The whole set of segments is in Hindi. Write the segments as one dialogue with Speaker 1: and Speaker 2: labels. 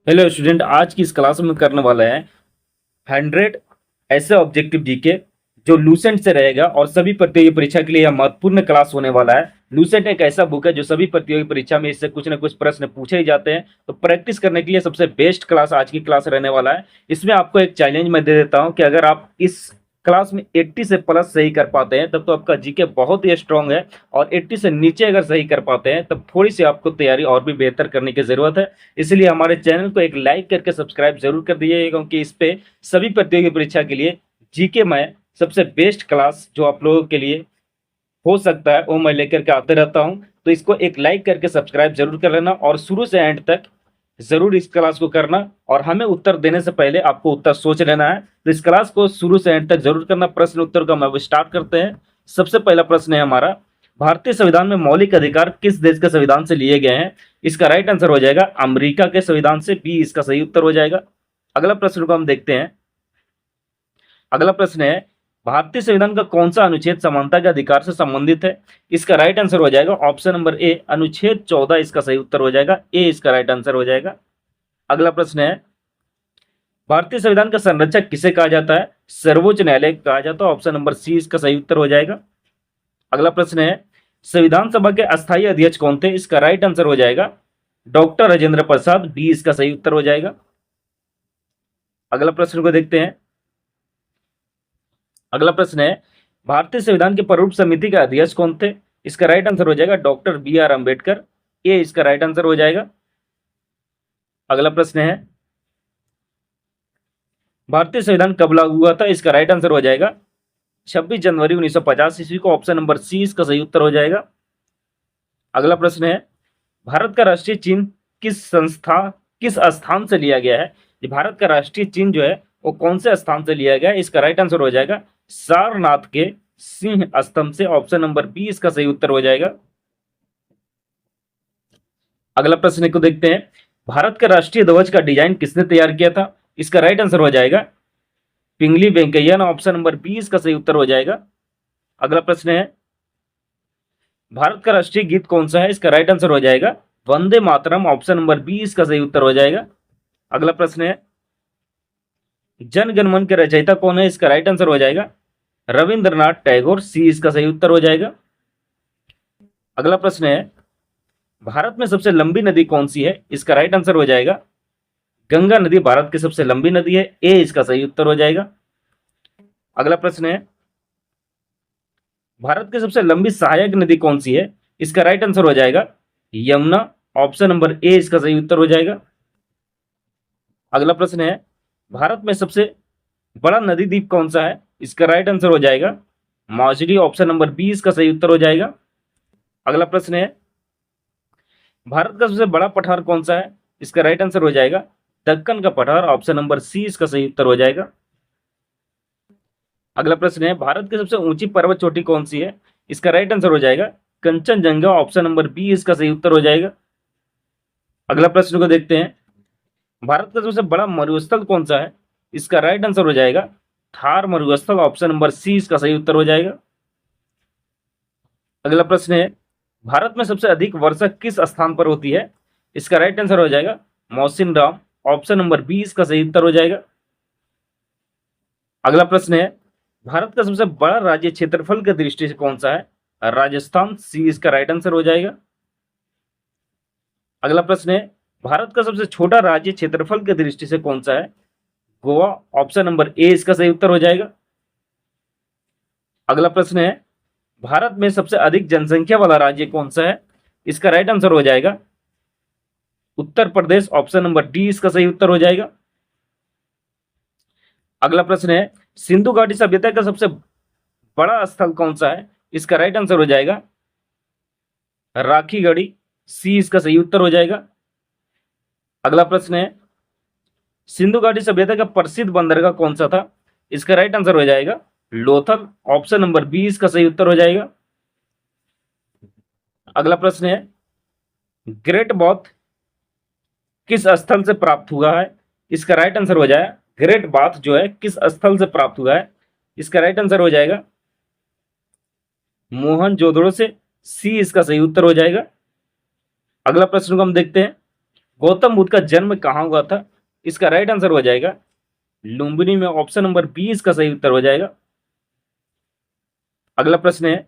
Speaker 1: हेलो स्टूडेंट, आज की इस क्लास में करने वाला है 100 ऐसे ऑब्जेक्टिव जीके जो लूसेंट से रहेगा और सभी प्रतियोगी परीक्षा के लिए यह महत्वपूर्ण क्लास होने वाला है। लूसेंट एक ऐसा बुक है जो सभी प्रतियोगी परीक्षा में इससे कुछ न कुछ प्रश्न पूछे ही जाते हैं, तो प्रैक्टिस करने के लिए सबसे बेस्ट क्लास आज की क्लास रहने वाला है। इसमें आपको एक चैलेंज मैं दे देता हूं कि अगर आप इस क्लास में 80 से प्लस सही कर पाते हैं तब तो आपका जीके बहुत ही स्ट्रांग है, और 80 से नीचे अगर सही कर पाते हैं तब थोड़ी सी आपको तैयारी और भी बेहतर करने की जरूरत है। इसलिए हमारे चैनल को एक लाइक करके सब्सक्राइब जरूर कर दीजिए, क्योंकि इस पे सभी प्रतियोगी परीक्षा के लिए जीके में सबसे बेस्ट क्लास जो आप लोगों के लिए हो सकता है वो मैं लेकर के आते रहता हूं। तो इसको एक लाइक करके सब्सक्राइब जरूर कर लेना और शुरू से एंड तक जरूर इस क्लास को करना, और हमें उत्तर देने से पहले आपको उत्तर सोच लेना है। तो इस क्लास को शुरू से एंड तक जरूर करना। प्रश्न उत्तर का हम अब स्टार्ट करते हैं। सबसे पहला प्रश्न है हमारा, भारतीय संविधान में मौलिक अधिकार किस देश के संविधान से लिए गए हैं? इसका राइट आंसर हो जाएगा अमेरिका के संविधान से, बी इसका सही उत्तर हो जाएगा। अगला प्रश्न को हम देखते हैं। अगला प्रश्न है, भारतीय संविधान का कौन सा अनुच्छेद समानता के अधिकार से संबंधित है? इसका राइट आंसर हो जाएगा ऑप्शन नंबर ए, अनुच्छेद 14 इसका सही उत्तर हो जाएगा, ए इसका राइट आंसर हो जाएगा। अगला प्रश्न है, भारतीय संविधान का संरक्षक किसे कहा जाता है? सर्वोच्च न्यायालय कहा जाता है, ऑप्शन नंबर सी इसका सही उत्तर हो जाएगा। अगला प्रश्न है, संविधान सभा के अस्थायी अध्यक्ष कौन थे? इसका राइट आंसर हो जाएगा डॉक्टर राजेंद्र प्रसाद, डी इसका सही उत्तर हो जाएगा। अगला प्रश्न को देखते हैं। अगला प्रश्न है, भारतीय संविधान की प्रारूप समिति के अध्यक्ष कौन थे? इसका राइट आंसर हो जाएगा डॉक्टर बी आर अम्बेडकर, ए इसका राइट आंसर हो जाएगा। अगला प्रश्न है, भारतीय संविधान कब लागू हुआ था? इसका राइट आंसर हो जाएगा 26 जनवरी 1950 ईस्वी को, ऑप्शन नंबर सी इसका सही उत्तर हो जाएगा। अगला प्रश्न है, भारत का राष्ट्रीय चिन्ह किस स्थान से लिया गया है? ये भारत का राष्ट्रीय चिन्ह जो है वो कौन से स्थान से लिया गया है? इसका राइट आंसर हो जाएगा सारनाथ के सिंह स्तंभ से, ऑप्शन नंबर बी इसका सही उत्तर हो जाएगा। अगला प्रश्न को देखते हैं, भारत का राष्ट्रीय ध्वज का डिजाइन किसने तैयार किया था? इसका राइट आंसर हो जाएगा पिंगली वेंकैया, ऑप्शन नंबर बी इसका सही उत्तर हो जाएगा। अगला प्रश्न है, भारत का राष्ट्रीय गीत कौन सा है? इसका राइट आंसर हो जाएगा Vande Mataram, option number B इसका सही उत्तर हो जाएगा। अगला प्रश्न है, जन गण मन के रचयिता कौन है? इसका राइट आंसर हो जाएगा रविंद्रनाथ टैगोर, सी इसका सही उत्तर हो जाएगा। अगला प्रश्न है, भारत में सबसे लंबी नदी कौन सी है? इसका राइट आंसर हो जाएगा गंगा नदी भारत की सबसे लंबी नदी है, ए इसका सही उत्तर हो जाएगा। अगला प्रश्न है, भारत की सबसे लंबी सहायक नदी कौन सी है? इसका राइट आंसर हो जाएगा यमुना, ऑप्शन नंबर ए इसका सही उत्तर हो जाएगा। अगला प्रश्न है, भारत में सबसे बड़ा नदी द्वीप कौन सा है? इसका राइट आंसर हो जाएगा माजुली, ऑप्शन नंबर बी इसका सही उत्तर हो जाएगा। अगला प्रश्न है, भारत का सबसे बड़ा पठार कौन सा है? इसका राइट आंसर हो जाएगा दक्कन का पठार, ऑप्शन नंबर सी इसका सही उत्तर हो जाएगा। अगला प्रश्न है, भारत की सबसे ऊंची पर्वत चोटी कौन सी है? इसका राइट आंसर हो जाएगा कंचनजंगा, ऑप्शन नंबर बी इसका सही उत्तर हो जाएगा। अगला प्रश्न को देखते हैं, भारत का सबसे बड़ा मरुस्थल कौन सा है? इसका राइट आंसर हो जाएगा थार मरुस्थल, ऑप्शन नंबर सी इसका सही उत्तर हो जाएगा। अगला प्रश्न है, भारत में सबसे अधिक वर्षा किस स्थान पर होती है? इसका राइट आंसर हो जाएगा मौसिनराम, ऑप्शन नंबर बी इसका सही उत्तर हो जाएगा। अगला प्रश्न है, भारत का सबसे बड़ा राज्य क्षेत्रफल की दृष्टि से कौन सा है? राजस्थान, सी इसका राइट आंसर हो जाएगा। अगला प्रश्न है, भारत का सबसे छोटा राज्य क्षेत्रफल की दृष्टि से कौन सा है? गोवा, ऑप्शन नंबर ए इसका सही उत्तर हो जाएगा। अगला प्रश्न है, भारत में सबसे अधिक जनसंख्या वाला राज्य कौन सा है? इसका राइट आंसर हो जाएगा Uttar Pradesh, option number D इसका सही उत्तर हो जाएगा। अगला प्रश्न है, सिंधु घाटी सभ्यता का सबसे बड़ा स्थल कौन सा है? इसका राइट आंसर हो जाएगा राखीगढ़ी, सी इसका सही उत्तर हो जाएगा। अगला प्रश्न है, सिंधु घाटी सभ्यता का प्रसिद्ध बंदरगाह कौन सा था? इसका राइट आंसर हो जाएगा लोथल, ऑप्शन नंबर बी इसका सही उत्तर हो जाएगा। अगला प्रश्न है, ग्रेट बाथ किस स्थल से प्राप्त हुआ है? इसका राइट आंसर हो जाएगा ग्रेट बाथ जो है किस स्थल से प्राप्त हुआ है? इसका राइट आंसर हो जाएगा मोहनजोदड़ो से, सी इसका सही उत्तर हो जाएगा। अगला प्रश्न को हम देखते हैं, गौतम बुद्ध का जन्म कहाँ हुआ था? इसका राइट आंसर हो जाएगा लुम्बिनी में। ऑप्शन नंबर बी इसका सही उत्तर हो जाएगा। अगला प्रश्न है,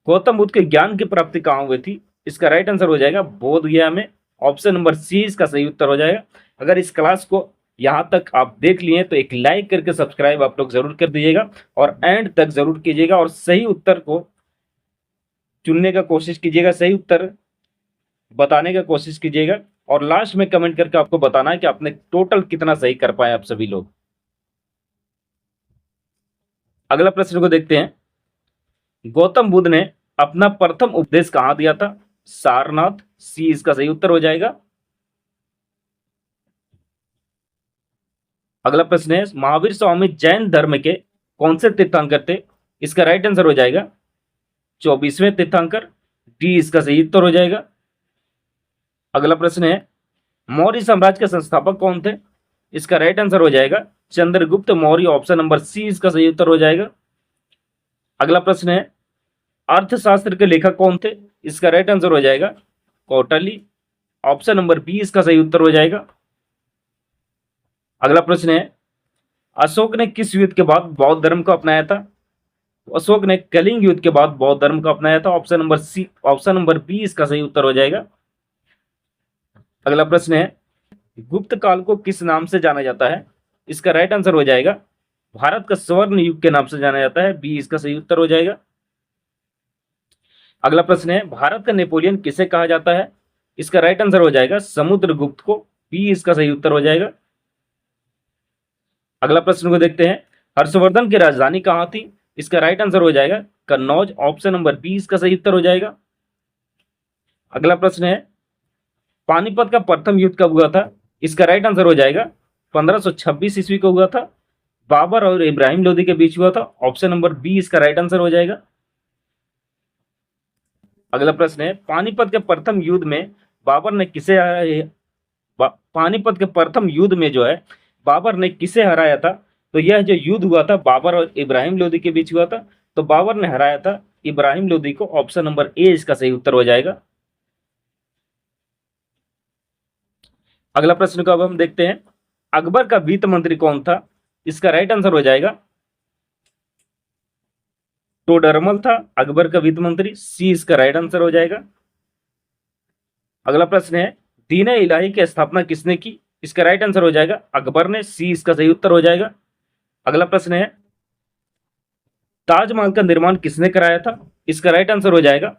Speaker 1: गौतम बुद्ध के ज्ञान की प्राप्ति कहाँ हुई थी? इसका राइट आंसर हो जाएगा बोध गया में। ऑप्शन नंबर सी इसका सही उत्तर हो जाएगा। अगर इस क्लास को यहां तक आप देख लिए तो एक लाइक करके सब्सक्राइब आप लोग जरूर कर दीजिएगा और एंड तक जरूर कीजिएगा और सही उत्तर को चुनने का कोशिश कीजिएगा, सही उत्तर बताने का कोशिश कीजिएगा और लास्ट में कमेंट करके आपको बताना है कि आपने टोटल कितना सही कर पाए आप सभी लोग। अगला प्रश्न को देखते हैं, गौतम बुद्ध ने अपना प्रथम उपदेश कहां दिया था? सारनाथ, सी इसका सही उत्तर हो जाएगा। अगला प्रश्न है, महावीर स्वामी जैन धर्म के कौन से तीर्थंकर थे? इसका राइट आंसर हो जाएगा 24वें तीर्थंकर, डी इसका सही उत्तर हो जाएगा। अगला प्रश्न है, मौर्य साम्राज्य के संस्थापक कौन थे? इसका राइट आंसर हो जाएगा Chandragupta Maurya. Option number C इसका सही उत्तर हो जाएगा। अगला प्रश्न है, अर्थशास्त्र के लेखक कौन थे? इसका राइट आंसर हो जाएगा कौटिल्य। ऑप्शन नंबर बी इसका सही उत्तर हो जाएगा। अगला प्रश्न है, अशोक ने किस युद्ध के बाद बौद्ध धर्म को अपनाया था? अशोक ने कलिंग युद्ध के बाद बौद्ध धर्म को अपनाया था। Option number C, option number B इसका सही उत्तर हो जाएगा। अगला प्रश्न है, गुप्त काल को किस नाम से जाना जाता है? इसका राइट आंसर हो जाएगा भारत का स्वर्ण युग के नाम से जाना जाता है, बी इसका सही उत्तर हो जाएगा। अगला प्रश्न है, भारत का नेपोलियन किसे कहा जाता है? इसका राइट आंसर हो जाएगा समुद्रगुप्त को, बी इसका सही उत्तर हो जाएगा। अगला प्रश्न को देखते हैं, हर्षवर्धन की राजधानी कहां थी? इसका राइट आंसर हो जाएगा कन्नौज। ऑप्शन नंबर बी इसका सही उत्तर हो जाएगा। अगला प्रश्न है, पानीपत का प्रथम युद्ध कब हुआ था? इसका राइट आंसर हो जाएगा 1526 ईस्वी को हुआ था। बाबर और इब्राहिम लोदी के बीच हुआ था। ऑप्शन नंबर बी इसका राइट आंसर हो जाएगा। अगला प्रश्न है, पानीपत के प्रथम युद्ध में बाबर ने किसे पानीपत के प्रथम युद्ध में जो है बाबर ने किसे हराया था? तो यह जो युद्ध हुआ था बाबर और इब्राहिम लोदी के बीच हुआ था, तो बाबर ने हराया था इब्राहिम लोदी को। ऑप्शन नंबर ए इसका सही उत्तर हो जाएगा। अगला प्रश्न को अब हम देखते हैं, अकबर का वित्त मंत्री कौन था? इसका राइट आंसर हो जाएगा टोडरमल था अकबर का वित्त मंत्री, सी इसका राइट आंसर हो जाएगा। अगला प्रश्न है, दीन इलाही की स्थापना किसने की? इसका राइट आंसर हो जाएगा अकबर ने, सी इसका सही उत्तर हो जाएगा। अगला प्रश्न है, ताजमहल का निर्माण किसने कराया था? इसका राइट आंसर हो जाएगा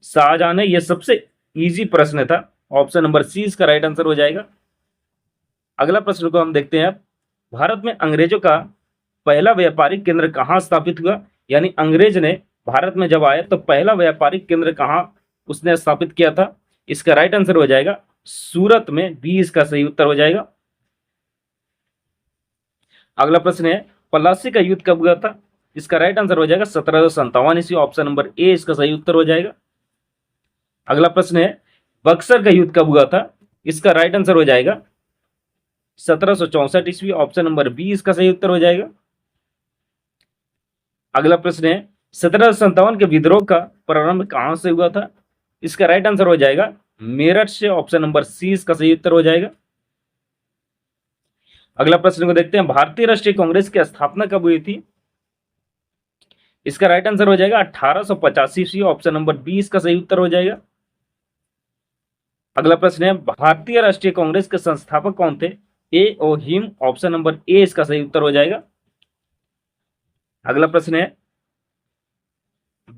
Speaker 1: शाहजहां ने। यह सबसे इजी प्रश्न था। ऑप्शन नंबर सी इसका राइट आंसर हो जाएगा। अगला प्रश्न को हम देखते हैं, भारत में अंग्रेजों का पहला व्यापारिक केंद्र कहां स्थापित हुआ? यानी अंग्रेज ने भारत में जब आए तो पहला व्यापारिक केंद्र कहां उसने स्थापित किया था? इसका राइट आंसर हो जाएगा सूरत में, बी इसका सही उत्तर हो जाएगा। अगला प्रश्न है, प्लासी का युद्ध कब हुआ था? इसका राइट आंसर हो जाएगा 1757 ईस्वी। ऑप्शन नंबर ए इसका सही उत्तर हो जाएगा। अगला प्रश्न है, बक्सर का युद्ध कब हुआ था? इसका राइट आंसर हो जाएगा 1764 ईस्वी। ऑप्शन नंबर बी इसका सही उत्तर हो जाएगा। अगला प्रश्न है, 1757 के विद्रोह का प्रारंभ कहां से हुआ था? इसका राइट आंसर हो जाएगा मेरठ से। ऑप्शन नंबर सी इसका सही उत्तर हो जाएगा। अगला प्रश्न को देखते हैं, भारतीय राष्ट्रीय कांग्रेस की स्थापना कब हुई थी? इसका राइट आंसर हो जाएगा 1885 ईस्वी। ऑप्शन नंबर बी इसका सही उत्तर हो जाएगा। अगला प्रश्न है, भारतीय राष्ट्रीय कांग्रेस के संस्थापक कौन थे? ए ओ हिम। ऑप्शन नंबर ए इसका सही उत्तर हो जाएगा। अगला प्रश्न है,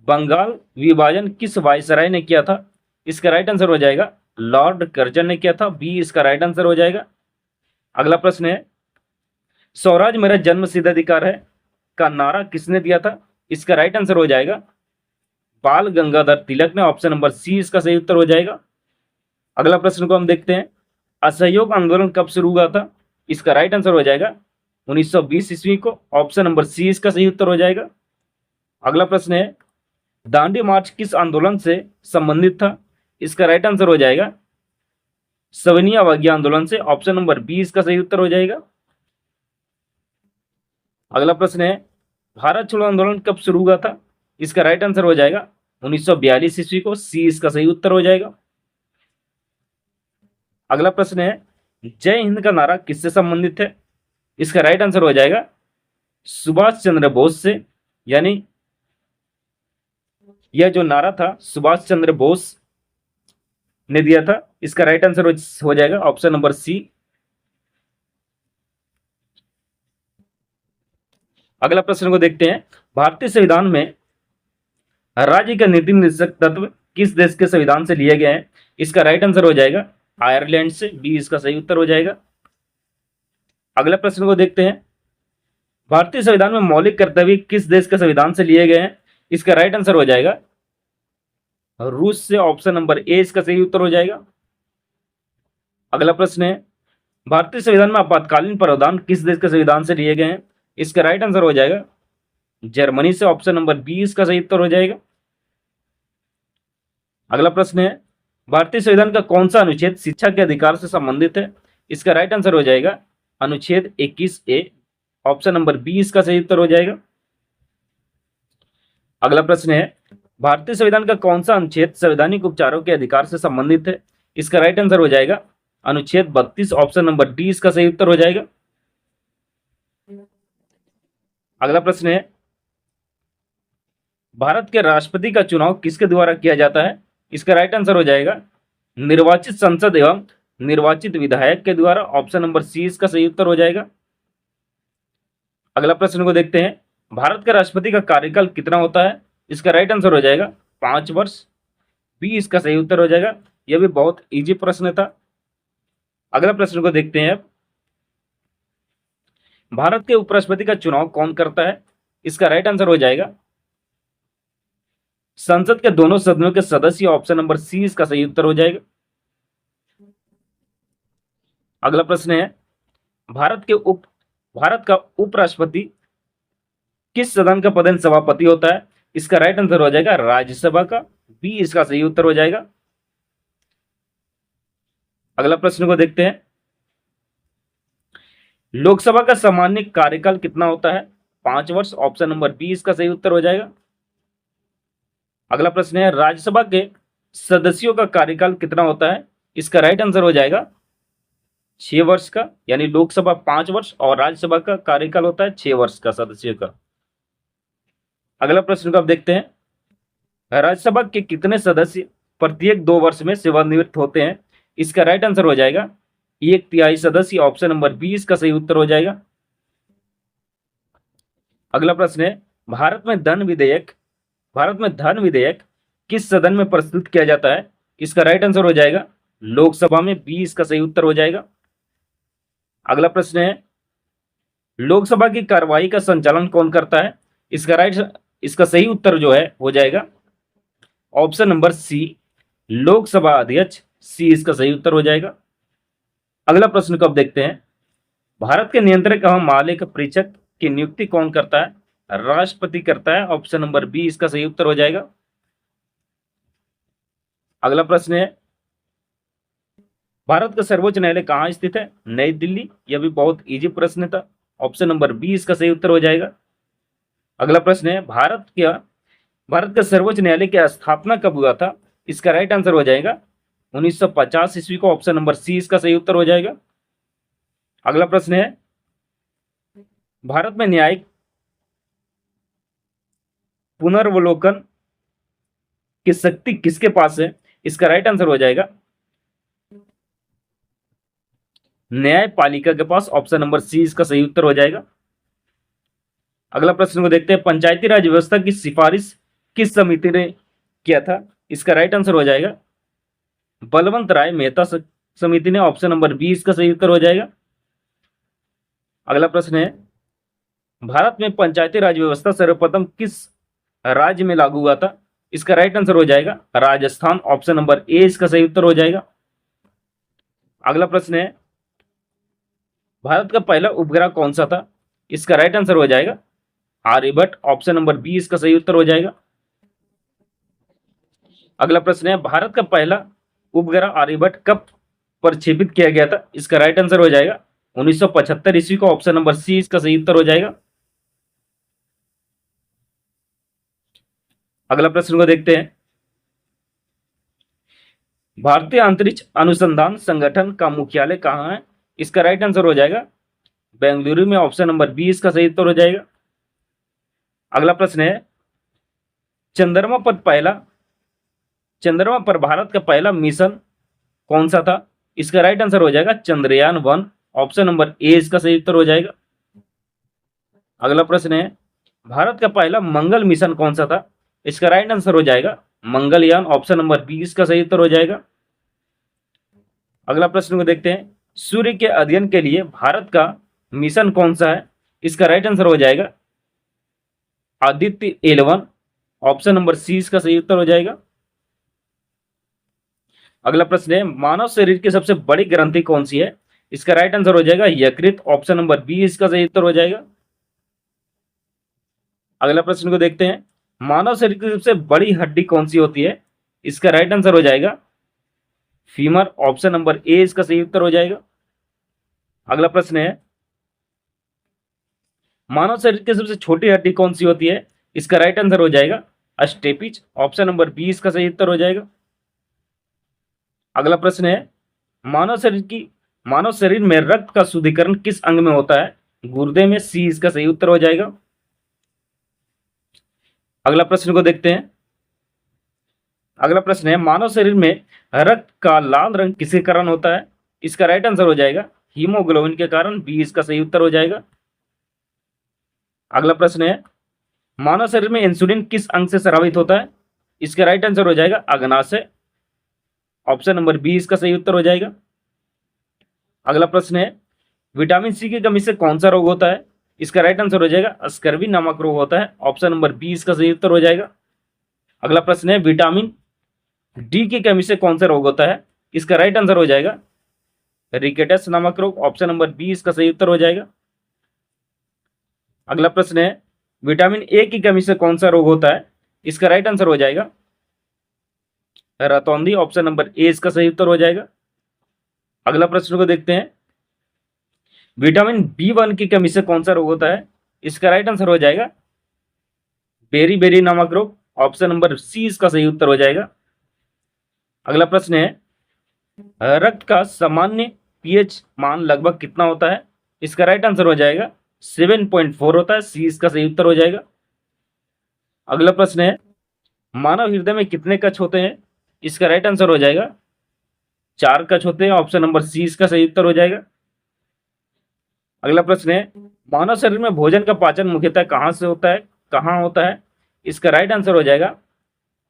Speaker 1: बंगाल विभाजन किस वायसराय ने किया था? इसका राइट आंसर हो जाएगा लॉर्ड कर्जन ने किया था, बी इसका राइट आंसर हो जाएगा। अगला प्रश्न है, स्वराज मेरा जन्म सिद्ध अधिकार है का नारा किसने दिया था? इसका राइट आंसर हो जाएगा बाल गंगाधर तिलक ने। ऑप्शन नंबर सी इसका सही उत्तर हो जाएगा। अगला प्रश्न को हम देखते हैं, असहयोग आंदोलन कब शुरू हुआ था? इसका राइट आंसर हो जाएगा 1920 ईस्वी को। ऑप्शन नंबर सी इसका सही उत्तर हो जाएगा। अगला प्रश्न है, दांडी मार्च किस आंदोलन से संबंधित था? इसका राइट आंसर हो जाएगा सविनय अवज्ञा आंदोलन से। ऑप्शन नंबर बी इसका सही उत्तर हो जाएगा। अगला प्रश्न है, भारत छोड़ो आंदोलन कब शुरू हुआ था? इसका राइट आंसर हो जाएगा 1942 ईस्वी को, सी इसका सही उत्तर हो जाएगा। अगला प्रश्न है, जय हिंद का नारा किससे संबंधित है? इसका राइट आंसर हो जाएगा सुभाष चंद्र बोस से, यानी यह जो नारा था सुभाष चंद्र बोस ने दिया था। इसका राइट आंसर हो जाएगा ऑप्शन नंबर सी। अगला प्रश्न को देखते हैं, भारतीय संविधान में राज्य का नीति निर्देशक तत्व किस देश के संविधान से लिए गए हैं? इसका राइट आंसर हो जाएगा आयरलैंड से, बी इसका सही उत्तर हो जाएगा। अगला प्रश्न को देखते हैं, भारतीय संविधान में मौलिक कर्तव्य किस देश के संविधान से लिए गए हैं? इसका राइट आंसर हो जाएगा रूस से, ऑप्शन नंबर ए इसका सही उत्तर हो जाएगा। अगला प्रश्न है, भारतीय संविधान में आपातकालीन प्रावधान किस देश के संविधान से लिए गए हैं? इसका राइट आंसर हो जाएगा जर्मनी से, ऑप्शन नंबर बी इसका सही उत्तर हो जाएगा। अगला प्रश्न है, भारतीय संविधान का कौन सा अनुच्छेद शिक्षा के अधिकार से संबंधित है? इसका राइट आंसर हो जाएगा अनुच्छेद 21A, ऑप्शन नंबर बी इसका सही उत्तर हो जाएगा। अगला प्रश्न है, भारतीय संविधान का कौन सा अनुच्छेद संवैधानिक उपचारों के अधिकार से संबंधित है? इसका राइट आंसर हो जाएगा अनुच्छेद 32, ऑप्शन नंबर डी इसका सही उत्तर हो जाएगा। अगला प्रश्न है, भारत के राष्ट्रपति का चुनाव किसके द्वारा किया जाता है? इसका राइट आंसर हो जाएगा निर्वाचित संसद एवं निर्वाचित विधायक के द्वारा, ऑप्शन नंबर सी इसका सही उत्तर हो जाएगा। अगला प्रश्न को देखते हैं, भारत के राष्ट्रपति का कार्यकाल कितना होता है? इसका राइट आंसर हो जाएगा 5 वर्ष, बी इसका सही उत्तर हो जाएगा। यह भी बहुत इजी प्रश्न था। अगला प्रश्न को देखते हैं, भारत के उपराष्ट्रपति का चुनाव कौन करता है? इसका राइट आंसर हो जाएगा संसद के दोनों सदनों के सदस्य, ऑप्शन नंबर सी इसका सही उत्तर हो जाएगा। अगला प्रश्न है, भारत का उपराष्ट्रपति किस सदन का पदेन सभापति होता है? इसका राइट आंसर हो जाएगा राज्यसभा का, बी इसका सही उत्तर हो जाएगा। अगला प्रश्न को देखते हैं, लोकसभा का सामान्य कार्यकाल कितना होता है? 5 वर्ष, ऑप्शन नंबर बी इसका सही उत्तर हो जाएगा। अगला प्रश्न है, राज्यसभा के सदस्यों का कार्यकाल कितना होता है? इसका राइट आंसर हो जाएगा 6 वर्ष का, यानी लोकसभा 5 वर्ष और राज्यसभा का कार्यकाल होता है 6 वर्ष का सदस्यों का। अगला प्रश्न को आप देखते हैं, राज्यसभा के कितने सदस्य प्रत्येक 2 वर्ष में सेवानिवृत्त होते हैं? इसका राइट आंसर हो जाएगा 1/3 सदस्य, ऑप्शन नंबर बी इसका सही उत्तर हो जाएगा। अगला प्रश्न है, भारत में धन विधेयक किस सदन में प्रस्तुत किया जाता है? इसका राइट आंसर हो जाएगा लोकसभा में, बी इसका सही उत्तर हो जाएगा। अगला प्रश्न है, लोकसभा की कार्रवाई का संचालन कौन करता है? इसका सही उत्तर जो है हो जाएगा ऑप्शन नंबर सी, लोकसभा अध्यक्ष, सी इसका सही उत्तर हो जाएगा। अगला प्रश्न को अब देखते हैं, भारत के नियंत्रक एवं महालेखा परीक्षक की नियुक्ति कौन करता है? राष्ट्रपति करता है, ऑप्शन नंबर बी इसका सही उत्तर हो जाएगा। अगला प्रश्न है, भारत का सर्वोच्च न्यायालय कहां स्थित है? नई दिल्ली। यह भी बहुत इजी प्रश्न था, ऑप्शन नंबर बी इसका सही उत्तर हो जाएगा। अगला प्रश्न है, भारत का सर्वोच्च न्यायालय की स्थापना कब हुआ था? इसका राइट आंसर हो जाएगा 1950 ईस्वी को, ऑप्शन नंबर सी इसका सही उत्तर हो जाएगा। अगला प्रश्न है, भारत में न्यायिक पुनर्वलोकन की शक्ति किसके पास है? इसका राइट आंसर हो जाएगा न्यायपालिका के पास, ऑप्शन नंबर सी इसका सही उत्तर हो जाएगा। अगला प्रश्न को देखते हैं, पंचायती राज व्यवस्था की सिफारिश किस समिति ने किया था? इसका राइट आंसर हो जाएगा बलवंत राय मेहता समिति ने, ऑप्शन नंबर बी इसका सही उत्तर हो जाएगा। अगला प्रश्न है, भारत में पंचायती राज व्यवस्था सर्वप्रथम किस राज्य में लागू हुआ था? इसका राइट आंसर हो जाएगा राजस्थान, ऑप्शन नंबर ए इसका सही उत्तर हो जाएगा। अगला प्रश्न है, भारत का पहला उपग्रह कौन सा था? इसका राइट आंसर हो जाएगा आर्यभट्ट, ऑप्शन नंबर बी इसका सही उत्तर हो जाएगा। अगला प्रश्न है, भारत का पहला उपग्रह आर्यभट्ट कब प्रक्षेपित किया गया था? इसका राइट आंसर हो जाएगा 1975 ईस्वी को, ऑप्शन नंबर सी इसका सही उत्तर हो जाएगा। अगला प्रश्न को देखते हैं, भारतीय अंतरिक्ष अनुसंधान संगठन का मुख्यालय कहाँ है? इसका राइट आंसर हो जाएगा बेंगलुरु में। ऑप्शन नंबर बी इसका सही उत्तर हो जाएगा। अगला प्रश्न है, चंद्रमा पर भारत का पहला मिशन कौन सा था? इसका राइट आंसर हो जाएगा चंद्रयान 1। ऑप्शन नंबर ए इसका सही उत्तर हो जाएगा। अगला प्रश्न है, भारत का पहला मंगल मिशन कौन सा था? इसका राइट आंसर हो जाएगा मंगलयान। ऑप्शन नंबर बी इसका सही उत्तर हो जाएगा। अगला प्रश्न को देखते हैं, सूर्य के अध्ययन के लिए भारत का मिशन कौन सा है? इसका राइट आंसर हो जाएगा आदित्य 11। ऑप्शन नंबर सी इसका सही उत्तर हो जाएगा। अगला प्रश्न है, मानव शरीर की सबसे बड़ी ग्रंथि कौन सी है? इसका राइट आंसर हो जाएगा यकृत। ऑप्शन नंबर बी इसका सही उत्तर हो जाएगा। अगला प्रश्न को देखते हैं, मानव शरीर की सबसे बड़ी हड्डी कौन सी होती है? इसका राइट आंसर हो जाएगा फीमर। ऑप्शन नंबर ए इसका सही उत्तर हो जाएगा। अगला प्रश्न है, मानव शरीर की सबसे छोटी हड्डी कौन सी होती है? इसका राइट आंसर हो जाएगा स्टेपिज। ऑप्शन नंबर बी इसका सही उत्तर हो जाएगा। अगला प्रश्न है, मानव शरीर में रक्त का शुद्धिकरण किस अंग में होता है? गुर्दे में। सी इसका सही उत्तर हो जाएगा। अगला प्रश्न को देखते हैं, अगला प्रश्न है, मानव शरीर में रक्त का लाल रंग किसके कारण होता है? इसका राइट आंसर हो जाएगा हीमोग्लोबिन के कारण। बी इसका सही उत्तर हो जाएगा। अगला प्रश्न है, मानव शरीर में इंसुलिन किस अंग से स्रावित होता है? इसका राइट आंसर हो जाएगा अग्नाशय। ऑप्शन नंबर बी इसका सही उत्तर हो जाएगा। अगला प्रश्न है, विटामिन सी की कमी से कौन सा रोग होता है? इसका राइट आंसर हो जाएगा स्कर्वी नामक रोग होता है। ऑप्शन नंबर बी इसका सही उत्तर हो जाएगा। अगला प्रश्न है, विटामिन डी की कमी से कौन सा रोग होता है? इसका राइट आंसर हो जाएगा रिकेटस नामक रोग। ऑप्शन नंबर बी इसका सही उत्तर हो जाएगा। अगला प्रश्न है, विटामिन ए की कमी से कौन सा रोग होता है? इसका राइट आंसर हो जाएगा रतौंधी। ऑप्शन नंबर ए इसका सही उत्तर हो जाएगा। अगला प्रश्न को देखते हैं, विटामिन बी1 की कमी से कौन सा रोग होता है? इसका राइट आंसर हो जाएगा बेरी बेरी नामक रोग। ऑप्शन नंबर सी इसका सही उत्तर हो जाएगा। अगला प्रश्न है, रक्त का सामान्य पीएच मान लगभग कितना होता है? इसका राइट आंसर हो जाएगा 7.4 होता है। सी इसका सही उत्तर हो जाएगा। अगला प्रश्न है, मानव हृदय में कितने कक्ष होते हैं? इसका राइट आंसर हो जाएगा 4 कक्ष होते हैं। ऑप्शन नंबर सी इसका सही उत्तर हो जाएगा। अगला प्रश्न है, मानव शरीर में भोजन का पाचन मुख्यतः कहाँ होता है? इसका राइट आंसर हो जाएगा,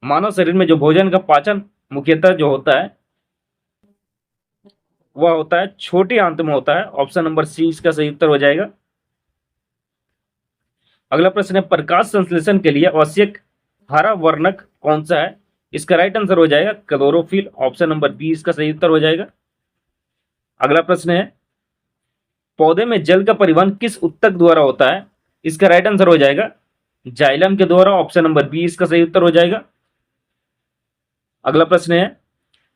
Speaker 1: मानव शरीर में जो भोजन का पाचन मुख्यतः जो होता है वह होता है छोटी आंत में होता है। ऑप्शन नंबर सी इसका सही उत्तर हो जाएगा। अगला प्रश्न है, प्रकाश संश्लेषण के लिए आवश्यक हरा वर्णक कौन सा है? इसका राइट आंसर हो जाएगा क्लोरोफिल। ऑप्शन नंबर बी इसका सही उत्तर हो जाएगा। अगला प्रश्न है, पौधे में जल का परिवहन किस ऊतक द्वारा होता है? इसका राइट आंसर हो जाएगा जाइलम के द्वारा। ऑप्शन नंबर बी इसका सही उत्तर हो जाएगा। अगला प्रश्न है,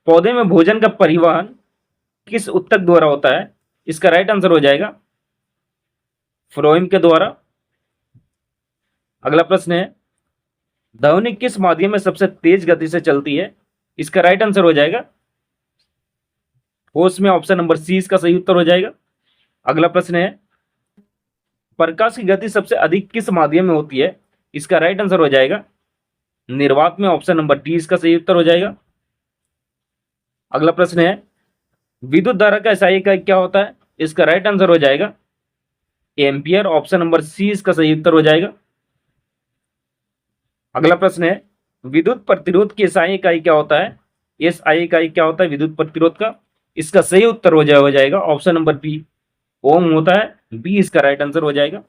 Speaker 1: पौधे में भोजन का परिवहन किस ऊतक द्वारा होता है? इसका राइट आंसर हो जाएगा फ्लोएम के द्वारा। अगला प्रश्न है, ध्वनि किस माध्यम में सबसे तेज गति से चलती है? इसका राइट आंसर हो जाएगा होश में। ऑप्शन नंबर सी इसका सही उत्तर हो जाएगा। अगला प्रश्न है, प्रकाश की गति सबसे अधिक किस माध्यम में होती है? इसका राइट आंसर हो जाएगा निर्वात में। ऑप्शन नंबर डी इसका सही उत्तर हो जाएगा। अगला प्रश्न है, विद्युत धारा का SI इकाई क्या होता है? इसका राइट आंसर हो जाएगा एम्पियर। ऑप्शन नंबर सी इसका सही उत्तर हो जाएगा। अगला प्रश्न है, विद्युत प्रतिरोध की SI इकाई क्या होता है? SI इकाई क्या होता है विद्युत प्रतिरोध का? इसका सही उत्तर हो जाएगा ऑप्शन नंबर बी ओम होता है। बी इसका राइट आंसर हो जाएगा।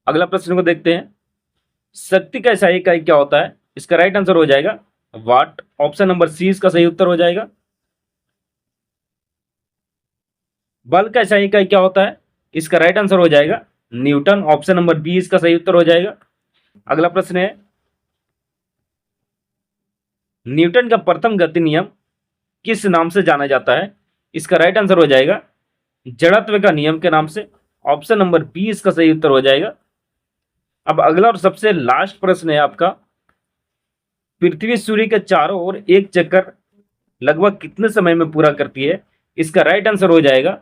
Speaker 1: अगला प्रश्न को देखते हैं, शक्ति का SI इकाई क्या होता है? इसका राइट आंसर हो जाएगा वाट। ऑप्शन नंबर सी इसका सही उत्तर हो जाएगा। बल का SI इकाई क्या होता है? इसका राइट आंसर हो जाएगा न्यूटन। ऑप्शन नंबर बी इसका सही उत्तर हो जाएगा। अगला प्रश्न है, न्यूटन का प्रथम गति नियम किस नाम से जाना जाता है? इसका राइट आंसर हो जाएगा जड़त्व का नियम के नाम से। ऑप्शन नंबर बी इसका सही उत्तर हो जाएगा। अब अगला और सबसे लास्ट प्रश्न है आपका, पृथ्वी सूर्य के चारों ओर एक चक्कर लगभग कितने समय में पूरा करती है? इसका राइट आंसर हो जाएगा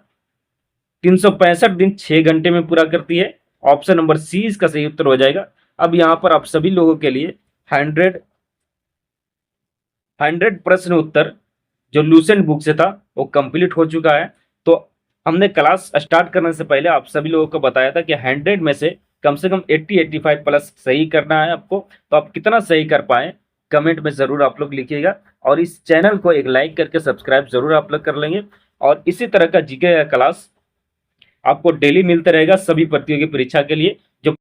Speaker 1: 365 दिन 6 घंटे में पूरा करती है। ऑप्शन नंबर सी इसका सही उत्तर हो जाएगा। अब यहां पर आप सभी लोगों के लिए 100 प्रश्न उत्तर जो लूसेंट बुक से था वो कंप्लीट हो चुका है। तो हमने क्लास स्टार्ट करने से पहले आप सभी लोगों को बताया था कि 100 में से कम 80-85 प्लस सही करना है आपको। तो आप कितना सही कर पाए कमेंट में जरूर आप लोग लिखिएगा, और इस चैनल को एक लाइक करके सब्सक्राइब जरूर आप लोग कर लेंगे। और इसी तरह का जीके का क्लास आपको डेली मिलता रहेगा सभी प्रतियोगी परीक्षा के लिए।